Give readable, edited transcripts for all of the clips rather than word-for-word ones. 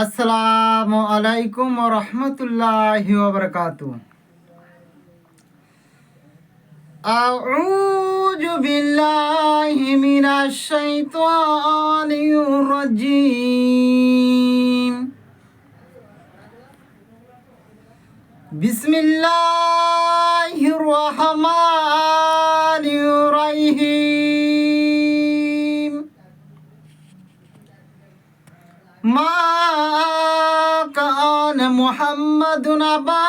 আসসালামু আলাইকুম ওয়া রাহমাতুল্লাহি ওয়া বারাকাতুহু। আউযু বিল্লাহি মিনাশ শাইতানির রাজীম। বিসমিল্লাহির রাহমানির রাহিম। মা কানা মুহাম্মাদুন আবা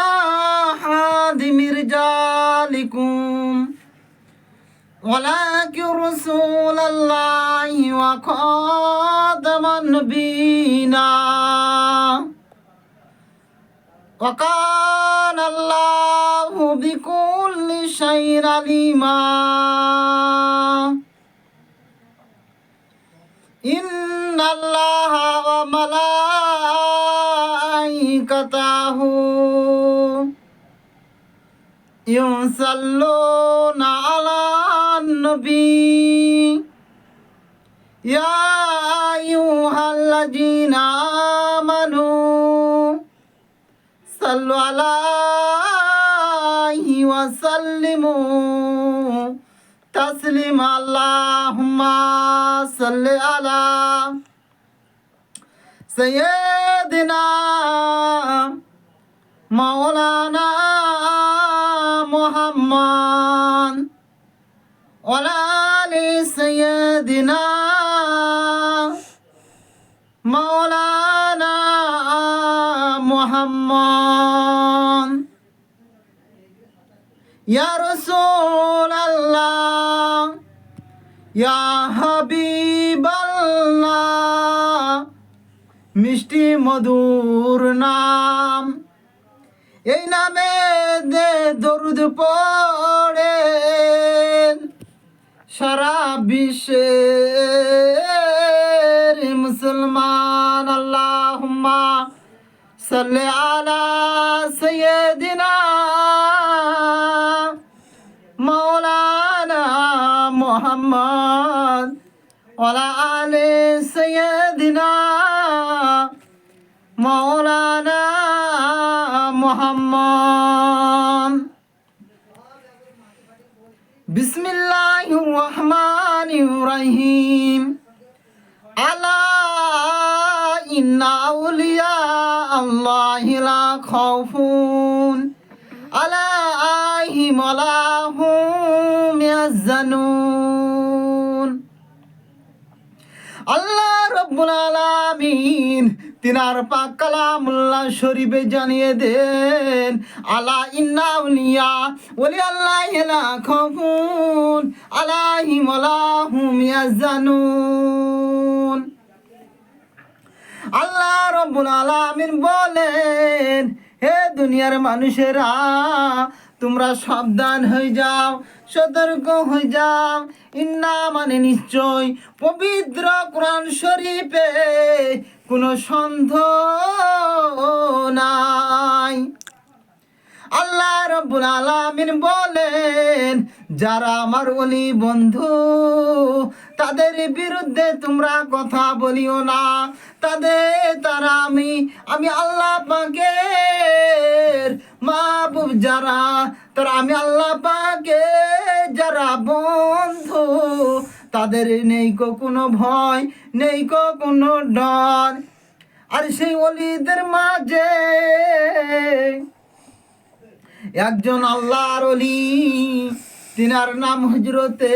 আহাদিম মির রিজালিকুম ওয়ালাকিন রাসূলুল্লাহি ওয়া খাতামান নবিয়্যিনা ওয়া কানা আল্লাহু বিকুল্লি শাইইন আলিমা। ইন্নাল্লাহা ওয়া মালাইকাতাহু ইউসাল্লুনা আলান নবী ইয়া আইয়ুহাল্লাযীনা আমানু সাল্লু আলাইহি ওয়া সাল্লিমু তাসলিমা। আল্লাহুম্মা সাল্লি আলা সাইয়্যিদিনা মাওলানা মুহাম্মদ ওয়া আলা আলি সাইয়্যিদিনা মাওলানা মুহাম্মদ। ইয়া রাসূলাল্লাহ ইয়া হাবিবাল্লাহ, মিষ্টি মধুর নাম, এই নামে দরুদ পড়ে সারা বিশ্বের মুসলমান। আল্লাহুম্মা সাল্লি আলা সাইয়্যিদিনা মাওলানা মুহাম্মদ ওয়া আলা আলি সাইয়্যিদিনা মাওলানা মুহাম্মদ। বিসমিল্লাহির রহমানির রহিম। আলা ইন্না আউলিয়া আল্লাহি লা খাউফুন আলাইহিম ওয়া লা হুম ইয়াহজানুন। আল্লাহ রাব্বুল আলামিন তিনার পাক কালামুল্লাহ শরীফে জানিয়ে দেন, আলা ইন্না আউলিয়া ওলি আল্লাহি লা খাউফুন আলাইহিম ওয়া লা হুম ইয়াহজানুন। আল্লাহ রাব্বুল আলামিন বলেন, হে দুনিয়ার মানুষেরা, তোমরা সাবধান হয়ে যাও, সতর্ক হয়ে যাও। ইন্না মানে নিশ্চয়, পবিত্র কোরআন শরীফে কোনো সন্দেহ নাই। আল্লাহ রাব্বুল আলামিন বলেন, যারা আমার ওলি বন্ধু, তাদের বিরুদ্ধে তোমরা কথা বলিও না। তারা আমি আল্লাহ পাকের মাহবুব, যারা তারা আমি আল্লাহ পাকের যারা বন্ধু, তাদের নেই কোনো ভয়, নেই কোনো ডর। আর সেই ওলিদের মাঝে একজন আল্লাহর ওলি, তিনার নাম হযরতে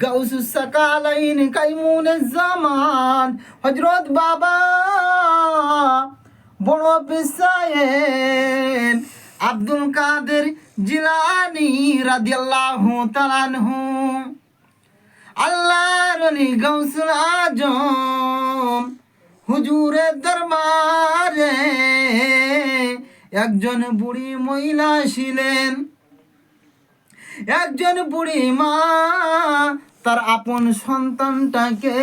গাউসুস সাকালাইন কাইমুনুজ জামান হযরত বাবা বড় পিসায়েন আব্দুল কাদের জিলানী রাদিয়াল্লাহু তাআলা আনহু। আল্লাহর ওলি গাউসুল আজম হুজুরের দরবারে একজন বুড়ি মহিলা ছিলেন। একজন বুড়ি মা তার আপন সন্তানটাকে,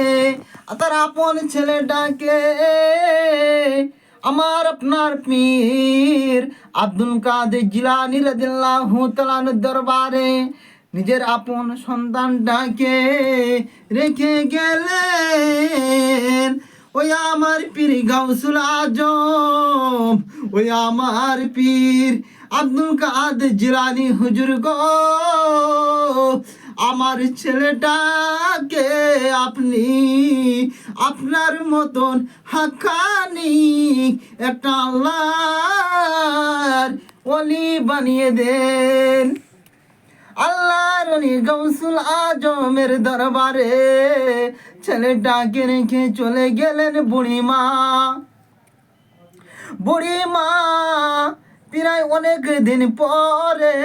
তার আপন ছেলেটাকে আমার আপনার পীর আব্দুল কাদের জিলানী রাদিয়াল্লাহু তাআলা আনহুর দরবারে নিজের আপন সন্তানটাকে রেখে গেলেন। ওই ওই আমার পীর গাউসুল আজম, ওই আমার পীর আব্দুল কাদের জিলানী হুজুর গো, আমার ছেলেটাকে আপনি আপনার মতন হাক্কানি একটা আল্লাহর ওলি বানিয়ে দেন। আল্লাহর ওলি গাউসুল আজমের দরবারে ছেলেটাকে রেখে চলে গেলেন বুড়িমা। বুড়িমা প্রায় অনেক দিন পরে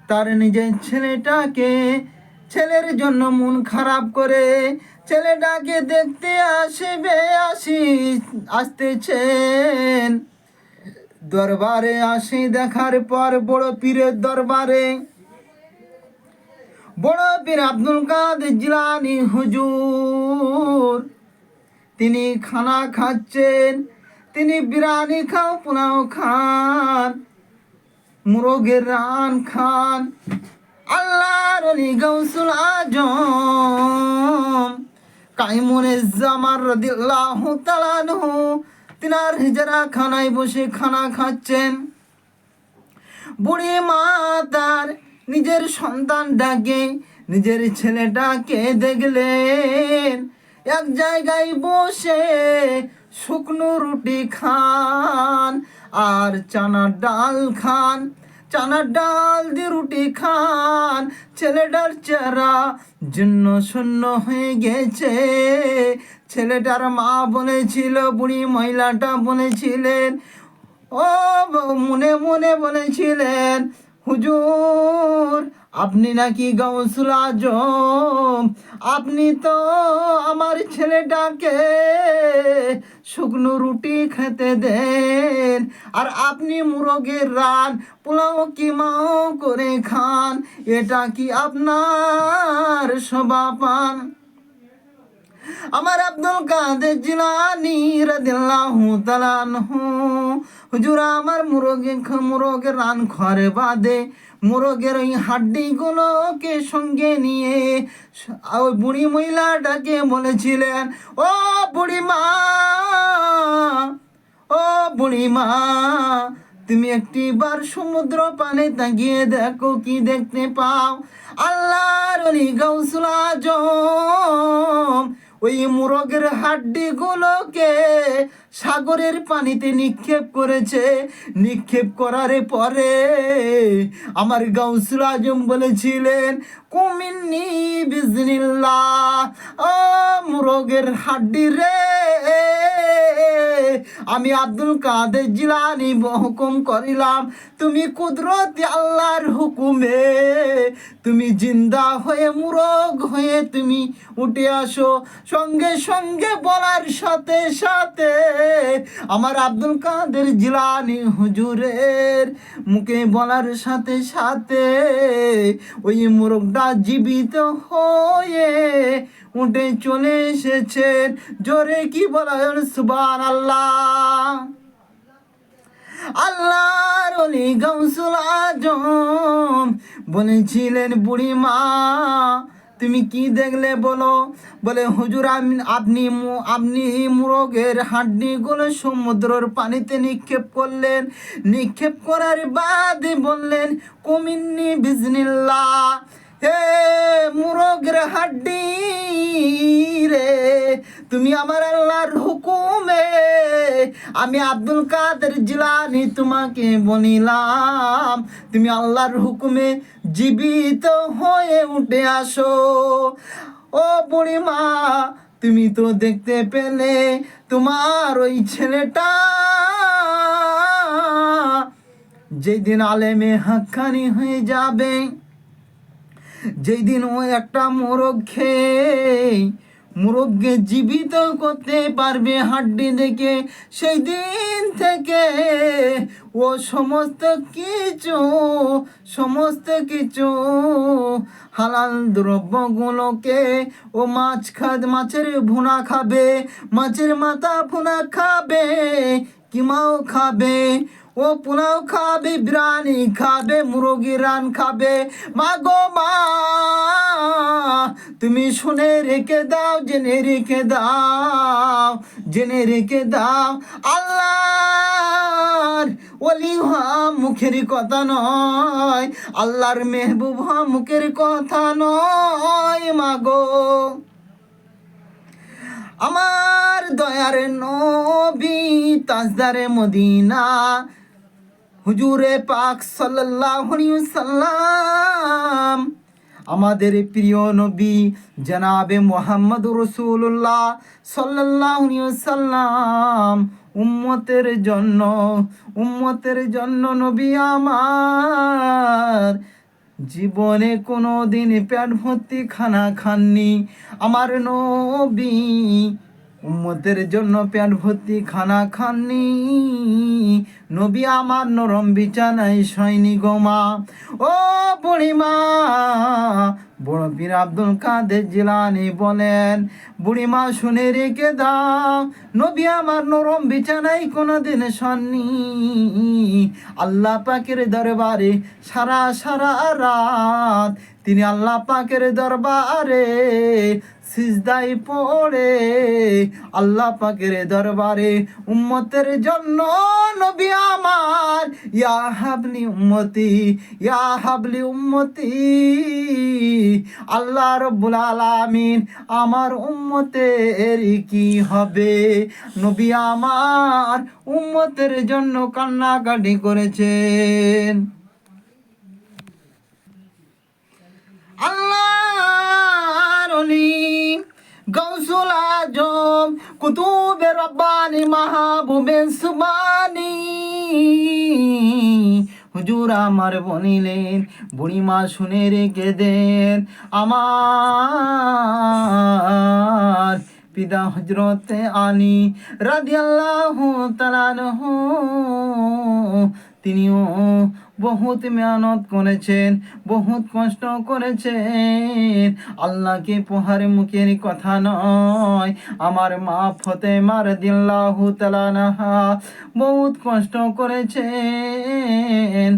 তার নিজের ছেলের জন্য মন খারাপ করে ছেলেটাকে দেখতে আসতেছেন। দরবারে আসে, দেখার পর বড় পীরের দরবারে বড় পীর আব্দুল কাদের জিলানী হুজুর তিনি খানা খাচ্ছেন। তিনি বিরিয়ানি খান, পোলাও খান, মুরগের রান খান। আল্লাহর ওলি গাউসুল আজম কাইমুজ্জামান রাদিয়াল্লাহু তাআলা আনহু তিনার হিজরা খানায় বসে খানা খাচ্ছেন। বুড়ি মা তার নিজের সন্তানটাকে, নিজের ছেলেটাকে দেখলেন এক জায়গায় বসে শুকনো রুটি খান আর চানার ডাল খান, চানার ডাল দিয়ে রুটি খান। ছেলেটার চেহারা জীর্ণ শূন্য হয়ে গেছে। ছেলেটার মা বলেছিল, বুড়ি মহিলাটা বলেছিলেন, ও মনে মনে বলেছিলেন, হুজুর আপনি নাকি গাউসুল আজম, আপনি তো আমার ছেলেটাকে শুকনো রুটি খেতে দেন আর আপনি মুরগের রান, পোলাও কিমাও করে খান, এটা কি আপনার স্বভাব পান? আমার আব্দুল কাদের জিলানী রাদিয়াল্লাহু তাআলা আনহু হুজুর আমার মুরগের রান ঘরে বাদে মুরগের ওই হাড্ডিগুলোকে সঙ্গে নিয়ে ওই বুড়ি মহিলাটাকে বলেছিলেন, ও বুড়িমা, ও বুড়িমা, তুমি একটিবার সমুদ্র পানে তাকিয়ে দেখো, কি দেখতে পাও? আল্লাহর ওলি গাউসুল আজম ওই মুরগের হাড্ডিগুলোকে সাগরের পানিতে নিক্ষেপ করেছে। নিক্ষেপ করার পরে আমার গাউসুল আজম বলেছিলেন, কুমিন্নি বিজনিল্লাহ, ও মুরগের হাড্ডি রে, আমি আব্দুল কাদের জিলানী হুকুম করিলাম, তুমি কুদরতি আল্লাহর হুকুমে তুমি জিন্দা হয়ে মুরগ হয়ে তুমি উঠে আসো। সঙ্গে সঙ্গে বলার সাথে সাথে আমার আব্দুল কাদের জিলানী হুজুরের মুখে বলার সাথে সাথে ওই মুরগটা জীবিত হয়ে উঠে চলে এসেছেন। জোরে কি বলা, সুবহানাল্লাহ। আল্লাহর ওলি গাউসুল আজম বলেছিলেন, বুড়িমা তুমি কি দেখলে বলো? বলে হুজুর আপনি মুরগের হাড্ডিগুলো সমুদ্রের পানিতে নিক্ষেপ করলেন। নিক্ষেপ করার বাদে বললেন, কুমিন্নি বিজনিল্লাহ, হে মুরগের হাড্ডি রে, তুমি আমার আল্লাহর হুকুমে আমি আব্দুল কাদের জিলানী তোমাকে বলিলাম, তুমি আল্লাহর হুকুমে জীবিত হয়ে উঠে আসো। ও বুড়িমা, তুমি তো দেখতে পেলে তোমার ওই ছেলেটা যেদিন আলেমে হাক্কানি হয়ে যাবে, যেদিন ও একটা মোরগ খেয়ে মুরগকে জীবিত করতে পারবে হাড্ডি দেখে, সেই দিন থেকে ও সমস্ত কিছু হালাল দ্রব্যগুলোকে ও মাছের ভুনা খাবে, মাছের মাথা ভুনা খাবে, কিমাও খাবে। ও পোলাও খাবে, বিরিয়ানি খাবে, মুরগি রান খাবে। মা গো মা, তুমি শুনে রেখে দাও, জেনে রেখে দাও, জেনে রেখে দাও। আল্লাহর ওলি হওয়া মুখের কথা নয়, আল্লাহর মেহবুব হওয়া মুখের কথা নয়। মা গো, আমার দয়ার নবী তাজদারে মদিনা হুজুরে পাক সাল্লাল্লাহু আলাইহি সাল্লাম, আমাদের প্রিয় নবী জনাবে মুহাম্মদুর রাসূলুল্লাহ সাল্লাল্লাহু আলাইহি সাল্লাম উম্মতের জন্য নবী আমার জীবনে কোনো দিন পেট ভর্তি খানা খাননি। আমার নবী উম্মতের জন্য পেট ভর্তি খানা খাননি। নবী আমার নরম বিছানায় শয়নি গোমা। ও বুড়িমা, বড় পীর আব্দুল কাদের জিলানী বলেন, বুড়িমা শুনে রেখে দাও, নবী আমার নরম বিছানায় কোনোদিন শয়নি। আল্লাহ পাকের দরবারে সারা সারা রাত তিনি আল্লাহ পাকের দরবারে সিজদায় পড়ে, আল্লাহ পাকের দরবারে উম্মতের জন্য নবী আমার ইয়া হাবলি উম্মতি, ইয়া হাবলি উম্মতি। আল্লাহ রব্বুল আলামিন আমার উম্মতের কি হবে? নবী আমার উম্মতের জন্য কান্নাকাটি করেছেন। আল্লাহর ওলি গৌসুল আজম কুতুবে রব্বানি মাহবুবে সুবানি হুজুর আমার বলিলেন, বুড়িমা শুনে রেখে দেন, আমার পিতা হযরতে আলী রাদিয়াল্লাহু তাআলা আনহু তিনিও বহুত মেহনত করেছেন, বহুত কষ্ট করেছেন। আল্লাহকে পোহার মুখের কথা নয়, আমার মা ফাতেমা রাদিয়াল্লাহু তাআলা আনহা বহুত কষ্ট করেছেন।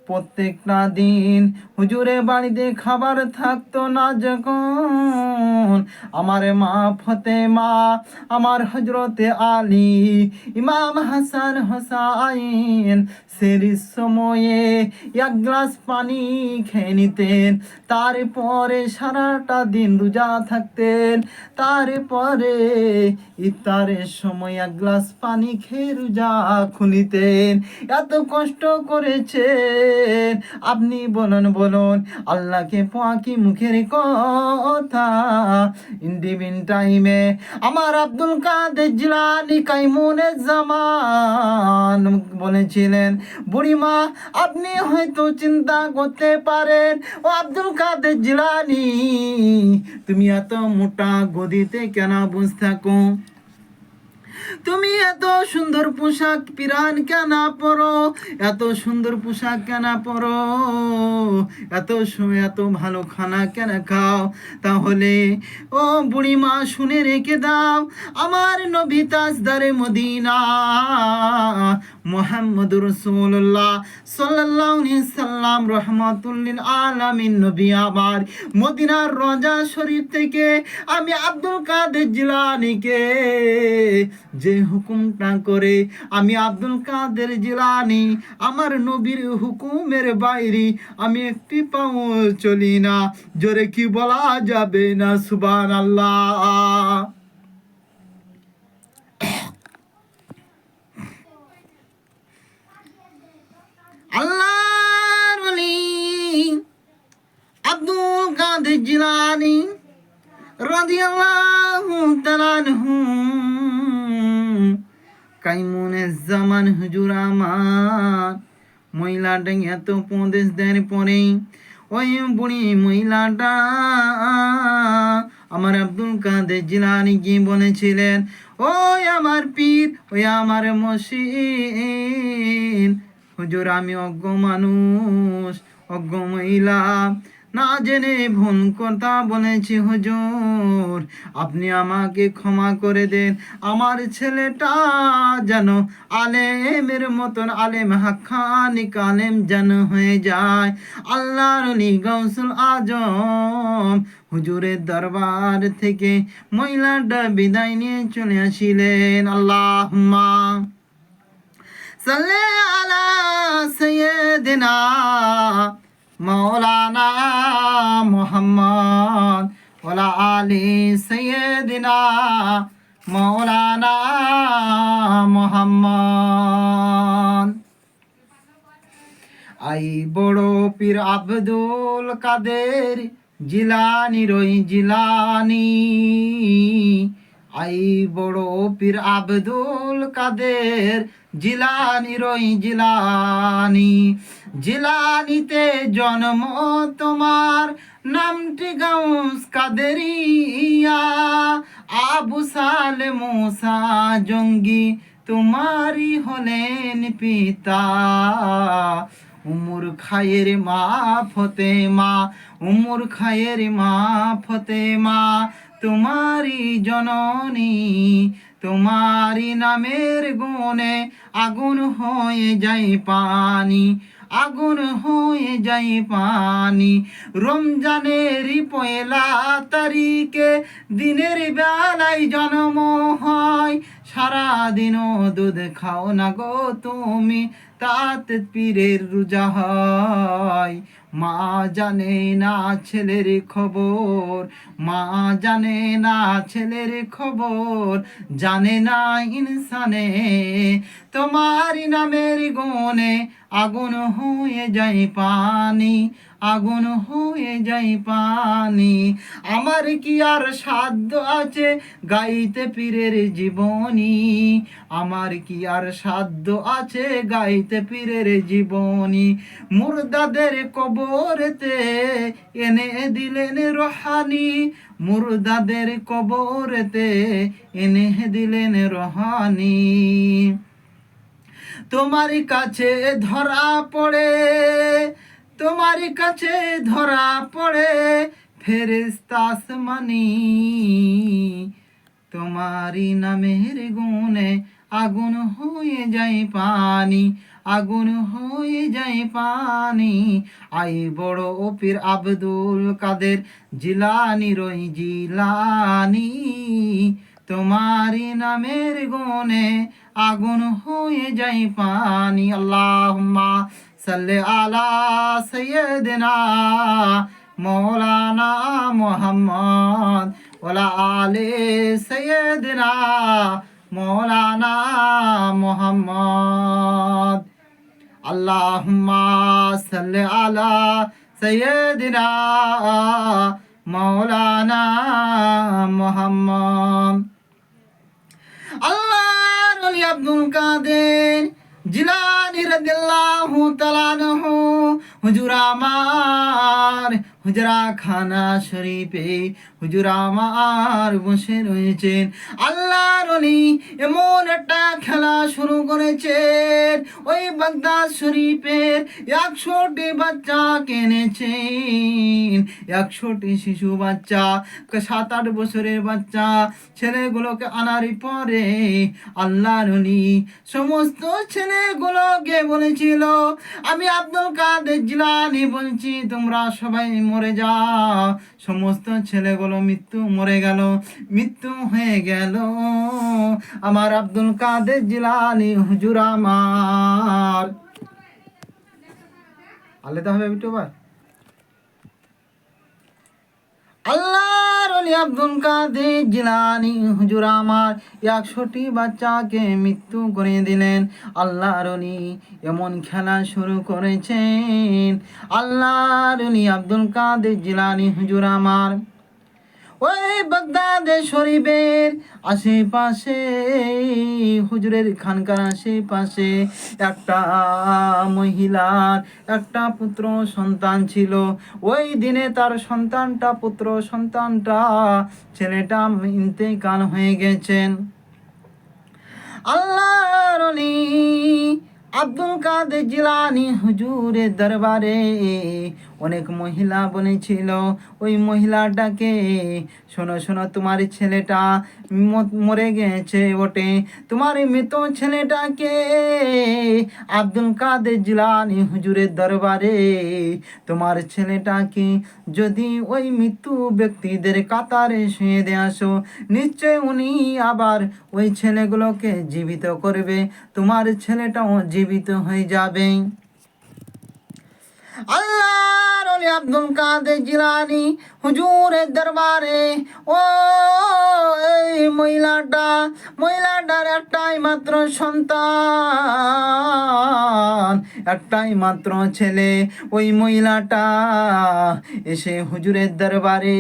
প্রত্যেকটা দিন হুজুরের বাড়িতে খাবার থাকতো না যখন, আমার মা ফাতেমা, আমার হযরতে আলী, ইমাম হাসান হোসাইন সেরির সময়ে এক গ্লাস পানি খেয়ে নিতেন, তারপরে সারাটা দিন রোজা থাকতেন, তারপরে ইফতারের সময় এক গ্লাস পানি খেয়ে রোজা খুলিতেন। এত কষ্ট করেছেন, আপনি বলুন আল্লাহকে পাকি মুখের কথা। ইন্ডিভিন টাইমে আমার আব্দুল কাদের জিলানী কাইমুনের জামান বলেছিলেন, বুড়িমা আপনি হয়তো চিন্তা করতে পারেন, ও আব্দুল কাদের জিলানী তুমি এত মোটা গদিতে কেন বসে থাকো? তুমি এত সুন্দর পোশাক পিরান কেন পরো? এত সুন্দর পোশাক কেন পরো? এত ভালো খানা কেন খাও? তাহলে ও বুড়িমা শুনে রেখে দাও, আমার নবী তাজদারে মদিনা মুহাম্মদুর রাসূলুল্লাহ সাল্লাল্লাহু আলাইহি সাল্লাম রহমাতুল লিল আলামিন নবী আমার মদিনার রওজা শরীফ থেকে আমি আব্দুল কাদের জিলানীকে যে হুকুমটা করে, আমি আব্দুল কাদের জিলানী আমার নবীর হুকুমের বাইরে আমি একটি পাও চলি না। জোরে কি বলা যাবে না সুবহানাল্লাহ? আল্লাহর ওলি আব্দুল কাদের জিলানী রাদিয়াল্লাহু তাআলা আনহু কাইমুনের জামান হুজুর আমার মহিলাটা এত উপদেশ দেন পরে ওই বুড়ি মহিলাটা আমার আব্দুল কাদের জিলানী কি বলেছিলেন, ওই আমার পীর, ওই আমার মশিন হুজুর, আমি অজ্ঞ মানুষ, অজ্ঞ মহিলা, না জেনে ভুল কথা বলেছি হুজুর, আপনি আমাকে ক্ষমা করে দেন। আমার ছেলেটা যেন আলেমের মতন আলেম, হাক্কানিক আলেম যেন হয়ে যায়। আল্লাহর ওলি গাউসুল আজম হুজুরের দরবার থেকে মহিলাটা বিদায় নিয়ে চলে আসিলেন। আল্লাহুম্মা সাল্লি আলা সাইয়্যিদিনা মাওলানা মুহাম্মদ ওয়ালা আলি সাইয়্যিদিনা মাওলানা মুহাম্মদ। আই বড় পীর আব্দুল কাদের জিলানি রই জিলানি, আই বড় পীর আব্দুল কাদের জিলানি রই জিলানি। জিলানিতে জন্ম তোমার, নামটি গাউস কাদেরিয়া। আবু সালে মুসা জঙ্গি তোমারই হলেন পিতা। উমর খায়ের মা ফতেমা, উমর খায়ের মা ফতেমা তোমারি জননী। তোমারি নামের গুণে আগুন হয়ে যায় পানি, আগুন হয়ে যায় পানি। রমজানেরই পয়লা তারিখে দিনের বেলায় জন্ম হয়। সারাদিনও দুধ খাও না গো তুমি, তাতে পীরের রোজা হয়। মা জানে না ছেলের খবর, মা জানে না ছেলের খবর, জানে না ইনসানে। তোমারি নামের গুণে আগুন হয়ে যায় পানি, আগুন হয়ে যায় পানি। আমার কি আর সাধ্য আছে গাইতে পীরের জীবনী, আমার কি আর সাধ্য আছে গাইতে পীরের জীবনী। মুর্দাদের কবরেতে এনে দিলেন রোহানি, মুর্দাদের কবরেতে এনে দিলেন রোহানি। তোমার কাছে ধরা পড়ে, তোমার কাছে ধরা পড়ে ফেরেশতা আসমানি। তোমারি নামের গুণে আগুন হয়ে যায় পানি, আগুন হয়ে যায় পানি। আই বড় পীর আব্দুল কাদের জিলানি রই জিলানি। তোমারি নামের গুণে আগুন হয়ে যায় পানি। আল্লাহুম্মা সাল্লি আলা সাইয়্যিদিনা মাওলানা মুহাম্মদ ওয়ালা আলি সাইয়্যিদিনা মাওলানা মুহাম্মদ। আল্লাহুম্মা সাল্লি আলা সাইয়্যিদিনা মাওলানা মুহাম্মদ। আল্লাহর ওলি আব্দুল কাদের জিলানী রাদিয়াল্লাহু তাআলা আনহু হুজুর আমার হুজরা খানা শরীফে হুজুর আমার বসে রয়েছেন। আল্লাহর ওলি এমন একটা খেলা শুরু করেছেন, ওই বাগদাদ শরীফের 100টি বাচ্চা কিনেছেন, 100টি শিশু বাচ্চা, 7-8 বছরের বাচ্চা ছেলেগুলোকে আনার পরে আল্লাহর ওলি সমস্ত ছেলেগুলোকে বলেছিল, আমি আব্দুল কাদের জিলানী বলছি তোমরা সবাই মরে যাও। সমস্ত ছেলেগুলো মৃত্যু মরে গেল, মৃত্যু হয়ে গেল। আমার আব্দুল কাদের জিলানী হুজুর আমার আল্লাহ হবে বিটু ভাই। আল্লাহর ওলি আব্দুল কাদের জিলানী হুজুর আমার 100টি বাচ্চাকে মৃত্যু করে দিলেন। আল্লাহর ওলি এমন খেলা শুরু করেছেন। আল্লাহর ওলি আব্দুল কাদের জিলানী হুজুর আমার ওই বাগদাদে শরীফের আশেপাশে, হুজুরের খানকার আশেপাশে একটা মহিলার একটা পুত্র সন্তান ছিল। ওই দিনে তার সন্তানটা, পুত্র সন্তানটা, ছেলেটা ইন্তেকাল হয়ে গেছেন। আল্লাহর ওলি আব্দুল কাদের জিলানী হুজুরের দরবারে অনেক মহিলা বলেছিল ওই মহিলাটাকে, শোনো শোনো, তোমার ছেলেটা মরে গেছে বটে, তোমার মৃত ছেলেটাকে আব্দুল কাদের জিলানী হুজুরের দরবারে তোমার ছেলেটাকে যদি ওই মৃত্যু ব্যক্তিদের কাতারে শুয়ে দিয়ে আসো, নিশ্চয় উনি আবার ওই ছেলেগুলোকে জীবিত করবে, তোমার ছেলেটাও জীবিত হয়ে যাবে। আল্লাহর ওলি আব্দুল কাদের জিলানী হুজুরের দরবারে ও এই মহিলাটার একটাই মাত্র সন্তান, একটাই মাত্র ছেলে। ওই মহিলাটা এসে হুজুরের দরবারে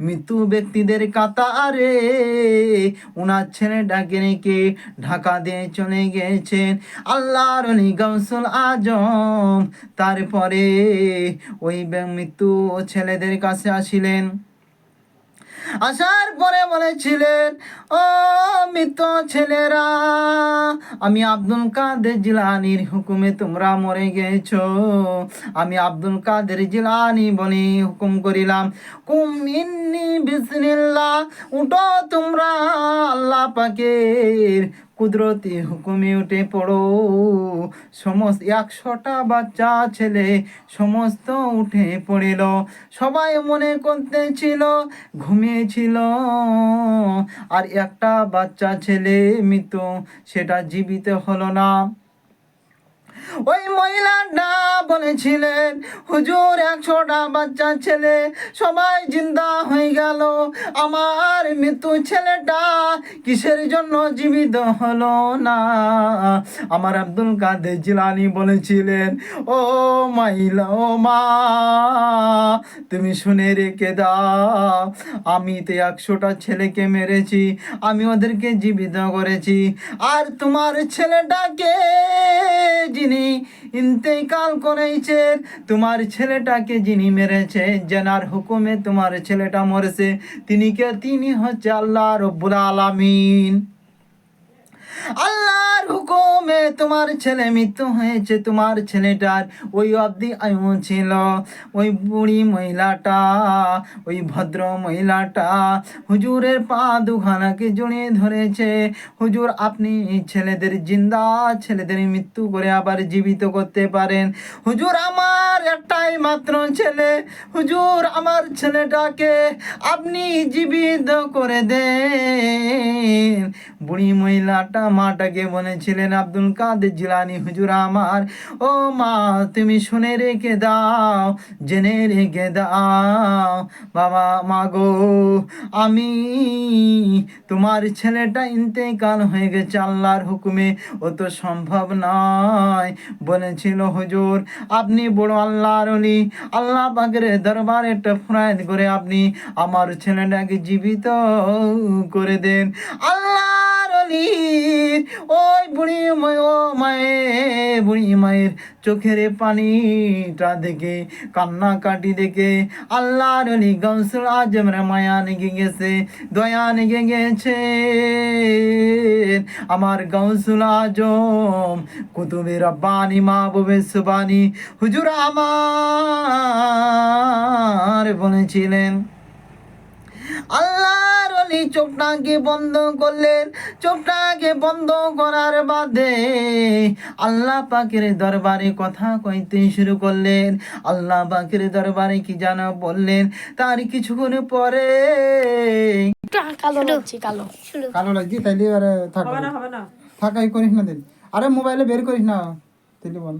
মৃত্যু ব্যক্তিদের কাতারে ওনার ছেলেটাকে রেখে ঢাকা দিয়ে চলে গেছেন আল্লাহর ওলি গাউসুল আজম। তারপরে ওই মৃত্যু ছেলেদের কাছে আসিলেন, আসার পরে বলেছিলেন, ও মৃত ছেলেরা, আমি আব্দুল কাদের জিলানির হুকুমে তোমরা মরে গেছো, আমি আব্দুল কাদের জিলানি বলে হুকুম করিলাম, কুম ইন্নি বিসমিল্লাহ, উঠো তোমরা আল্লাহ পাকের কুদরতি হুকুমে উঠে পড়ো। সমস্ত 100টা বাচ্চা ছেলে সমস্ত উঠে পড়িল। সবাই মনে করতেছিল ঘুমিয়েছিল, আর একটা বাচ্চা ছেলে মৃত, সেটা জীবিত হলো না। ওই মহিলাটা বলেছিলেন, হুজুর 100টা বাচ্চা ছেলে সবাই জিন্দা হয়ে গেল, আমার মৃত্যু ছেলেটা কিসের জন্য জীবিত হলো না? আমার আব্দুল কাদের জিলানী বলেছিলেন, ও মাইলা, ও মা, তুমি শুনে রেখে দাও, আমি তো 100টা ছেলেকে মেরেছি, আমি ওদেরকে জীবিত করেছি, আর তোমার ছেলেটাকে যিনি ইন্তেকাল করেছেন, তোমার ছেলেটাকে যিনি মেরেছে, জেনার হুকুমে তোমার ছেলেটা মরেছে, তিনি হচ্ছে আল্লাহ রব্বুল আলামিন। আল্লাহর হুকুমে তোমার ছেলে মৃত্যু হয়েছে, তোমার ছেলেটার ওই অবধি আয়ু ছিল। ওই বুড়ি মহিলাটা, ওই ভদ্র মহিলাটা হুজুরের পা দুখানাকে জড়িয়ে ধরেছে, হুজুর আপনি ছেলেদের মৃত্যু করে আবার জীবিত করতে পারেন, হুজুর আমার একটাই মাত্র ছেলে, হুজুর আমার ছেলেটাকে আপনি জীবিত করে দেন। বুড়ি মহিলাটা মাটাকে বলেছিলেন, আব্দুল কাদের জিলানী হুজুর আমার, ও মা তুমি শুনে রেখে দাও, জেনে রেখে দাও, বাবা মা গো, আমি তোমার ছেলেটা ইন্তেকাল হয়ে গেছে আল্লাহর হুকুমে, ও তো সম্ভব নয়। বলেছিল, হুজুর আপনি বড় আল্লাহর ওলি, আল্লাহ পাকের দরবারে একটা ফরিয়াদ করে আপনি আমার ছেলেটাকে জীবিত করে দেন। আল্লাহর ওলি ওই বুড়ি মায়ের চোখের পানিটা দেখে, কান্নাকাটি দেখে আল্লাহর ওলি গাউসুল আজমের মায়া লেগে গেছে, দয়া লেগে গেছে। আমার গাউসুল আজম কুতুবে রব্বানি মাহবুবে সুবানি হুজুর আমার বলেছিলেন, আল্লাহর ওলি চোখটাকে বন্ধ করলেন, চোখটাকে বন্ধ করার বাদে আল্লাহ পাকের দরবারে কথা কইতে শুরু করলেন। আল্লাহ পাকের দরবারে কি জানো বললেন? তার কিছুক্ষণ পরে কালো লাগছে, কালো লাগছে, তাইলে আর থাকাই করিস না, আরে মোবাইলে বের করিস না, তাইলে বল।